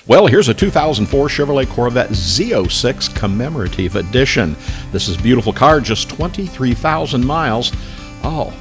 Well, here's a 2004 Chevrolet Corvette Z06 Commemorative Edition. This is a beautiful car, just 23,000 miles. Oh,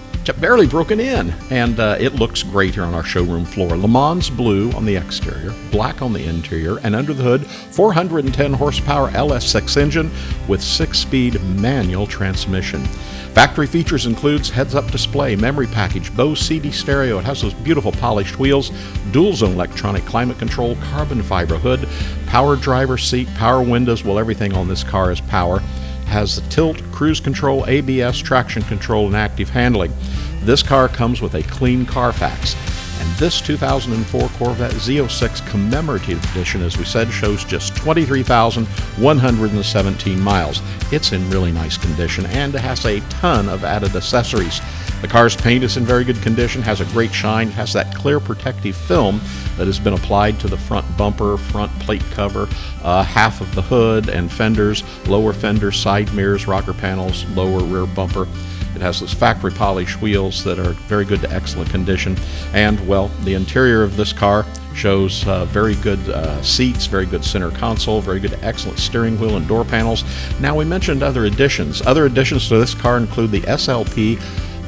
barely broken in, and it looks great here on our showroom floor. Lemans Blue on the exterior, black on the interior, and under the hood, 410 horsepower LS6 engine with 6-speed manual transmission. Factory features includes heads-up display, memory package, Bose CD stereo. It has those beautiful polished wheels, dual-zone electronic climate control, carbon fiber hood, power driver seat, power windows. Well, everything on this car is power. Has the tilt, cruise control, ABS, traction control, and active handling. This car comes with a clean Carfax. And this 2004 Corvette Z06 Commemorative Edition, as we said, shows just 23,117 miles. It's in really nice condition, and it has a ton of added accessories. The car's paint is in very good condition, has a great shine, has that clear protective film that has been applied to the front bumper, front plate cover, half of the hood and fenders, lower fenders, side mirrors, rocker panels, lower rear bumper. It has those factory polished wheels that are very good to excellent condition. And, well, the interior of this car shows very good seats, very good center console, very good excellent steering wheel and door panels. Now, we mentioned other additions. Other additions to this car include the SLP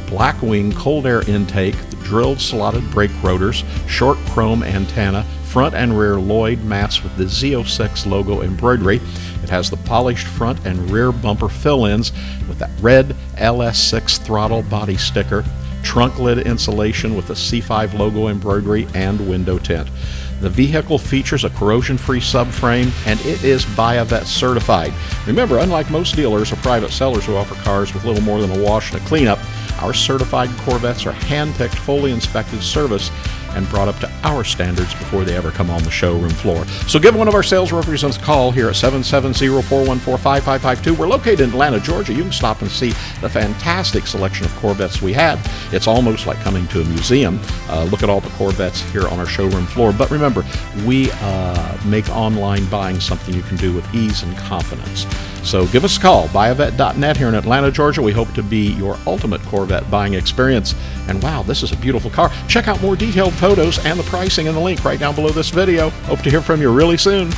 Blackwing cold air intake, the drilled slotted brake rotors, short chrome antenna, front and rear Lloyd mats with the Z06 logo embroidery. It has the polished front and rear bumper fill-ins with that red LS6 throttle body sticker, trunk lid insulation with the C5 logo embroidery, and window tint. The vehicle features a corrosion-free subframe, and it is BioVet certified. Remember, unlike most dealers or private sellers who offer cars with little more than a wash and a cleanup, our certified Corvettes are hand-picked, fully inspected, serviced, and brought up to our standards before they ever come on the showroom floor. So give one of our sales representatives a call here at 770-414-5552. We're located in Atlanta, Georgia. You can stop and see the fantastic selection of Corvettes we had. It's almost like coming to a museum. Look at all the Corvettes here on our showroom floor. But remember, we make online buying something you can do with ease and confidence. So give us a call, biovet.net here in Atlanta, Georgia. We hope to be your ultimate Corvette buying experience. And wow, this is a beautiful car. Check out more detailed photos and the pricing in the link right down below this video. Hope to hear from you really soon.